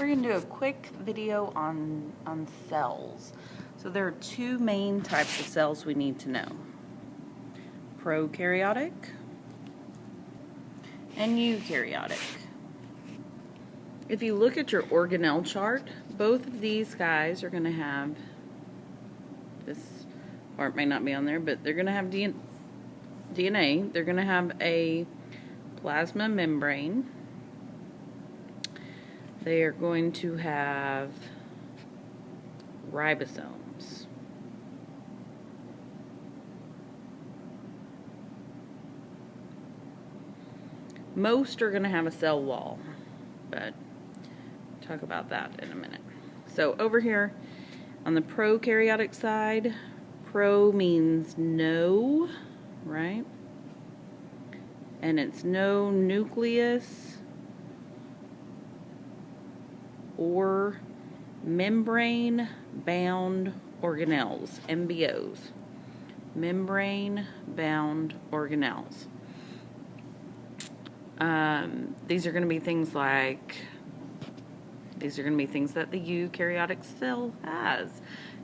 we're going to do a quick video on cells. So there are two main types of cells we need to know. Prokaryotic and eukaryotic. If you look at your organelle chart, both of these guys are going to have, this part may not be on there, but they're going to have DNA. They're going to have a plasma membrane. They are going to have ribosomes. Most are going to have a cell wall, but we'll talk about that in a minute. So over here on the prokaryotic side, pro means no, right? And it's no nucleus or membrane-bound organelles, MBOs. Membrane-bound organelles. These are going to be things like, these are going to be things that the eukaryotic cell has.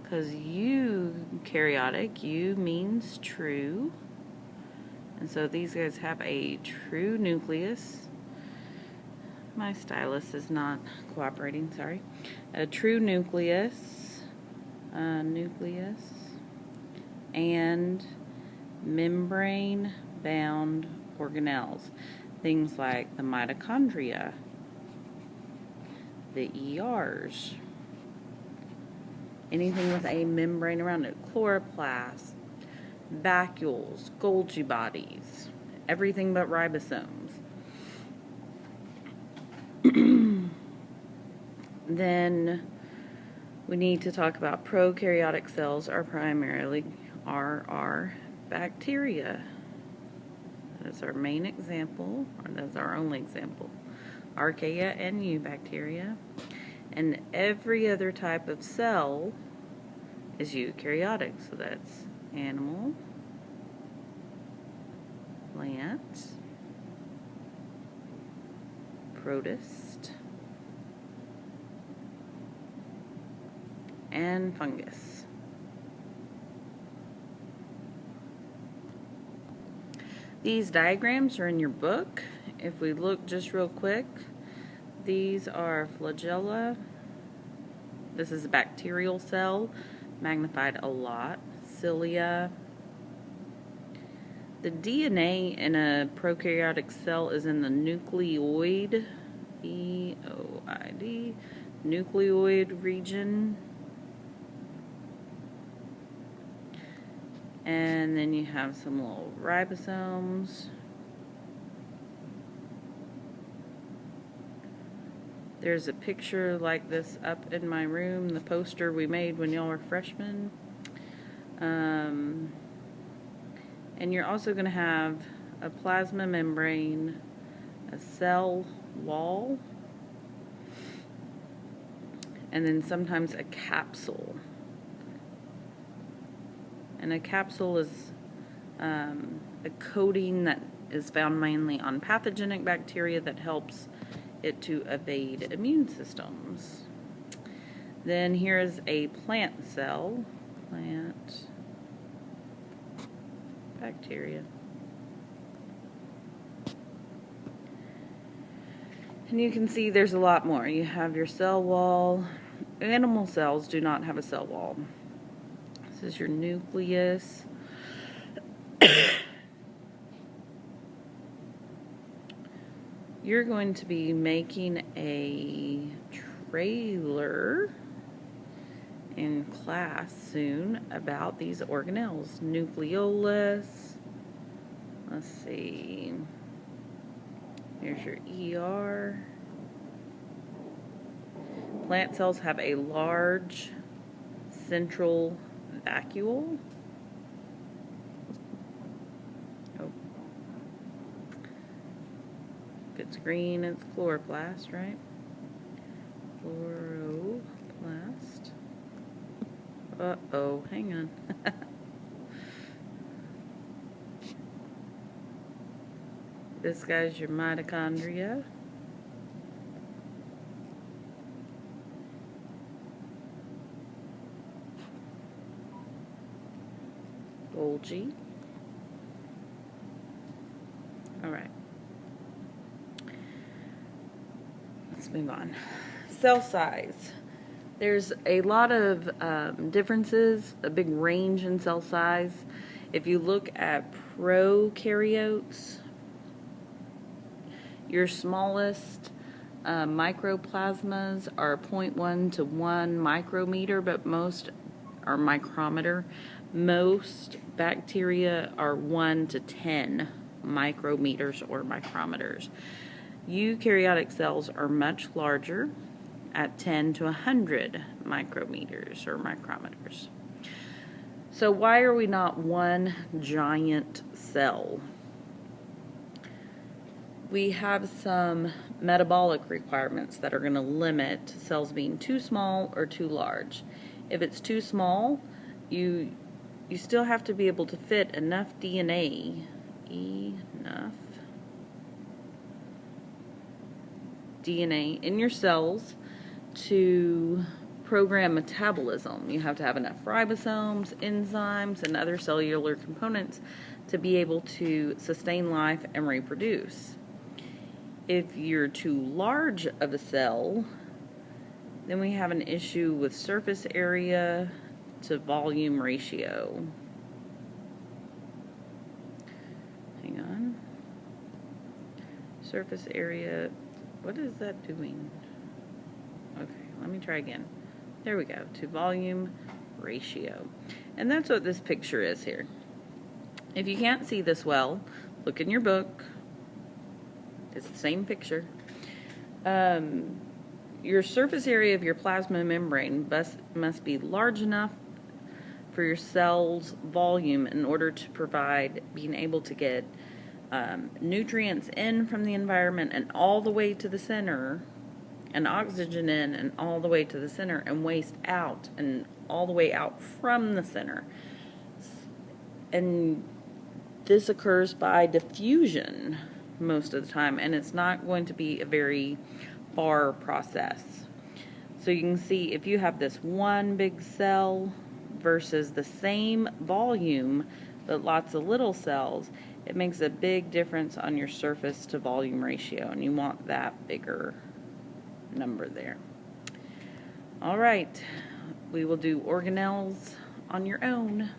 Because eukaryotic, U means true. And so these guys have a true nucleus. My stylus is not cooperating, sorry. A true nucleus, and membrane-bound organelles. Things like the mitochondria, the ERs, anything with a membrane around it, chloroplasts, vacuoles, Golgi bodies, everything but ribosomes. Then we need to talk about prokaryotic cells are primarily our bacteria. That's our main example, or that's our only example. Archaea and eubacteria. And every other type of cell is eukaryotic. So that's animal, plant, protist, and fungus. These diagrams are in your book. If we look just real quick, these are flagella. This is a bacterial cell, magnified a lot. Cilia. The DNA in a prokaryotic cell is in the nucleoid, E-O-I-D, nucleoid region. And then you have some little ribosomes. There's a picture like this up in my room, the poster we made when y'all were freshmen. And you're also going to have a plasma membrane, a cell wall, and then sometimes a capsule. And a capsule is a coating that is found mainly on pathogenic bacteria that helps it to evade immune systems. Then here's a plant cell. Plant bacteria. And you can see there's a lot more. You have your cell wall. Animal cells do not have a cell wall. This is your nucleus. You're going to be making a trailer in class soon about these organelles. Nucleolus. Let's see. Here's your ER. Plant cells have a large central vacuole. Oh. If it's green, it's chloroplast, right? Chloroplast. Uh-oh, hang on. This guy's your mitochondria. Golgi. All right. Let's move on. Cell size. There's a lot of differences, a big range in cell size. If you look at prokaryotes, your smallest microplasmas are 0.1 to 1 micrometer, but most are micrometer. Most bacteria are 1 to 10 micrometers or micrometers. Eukaryotic cells are much larger at 10 to 100 micrometers or micrometers. So why are we not one giant cell? We have some metabolic requirements that are going to limit cells being too small or too large. If it's too small, you still have to be able to fit enough DNA in your cells to program metabolism. You have to have enough ribosomes, enzymes, and other cellular components to be able to sustain life and reproduce. If you're too large of a cell, then we have an issue with surface area to volume ratio. Hang on. Surface area, what is that doing? Okay, let me try again. There we go, to volume ratio. And that's what this picture is here. If you can't see this well, look in your book. It's the same picture. Your surface area of your plasma membrane must be large enough for your cell's volume in order to provide being able to get nutrients in from the environment and all the way to the center, and oxygen in and all the way to the center, and waste out and all the way out from the center. And this occurs by diffusion most of the time, and it's not going to be a very far process. So you can see if you have this one big cell versus the same volume but lots of little cells, it makes a big difference on your surface to volume ratio, and you want that bigger number there. All right, we will do organelles on your own.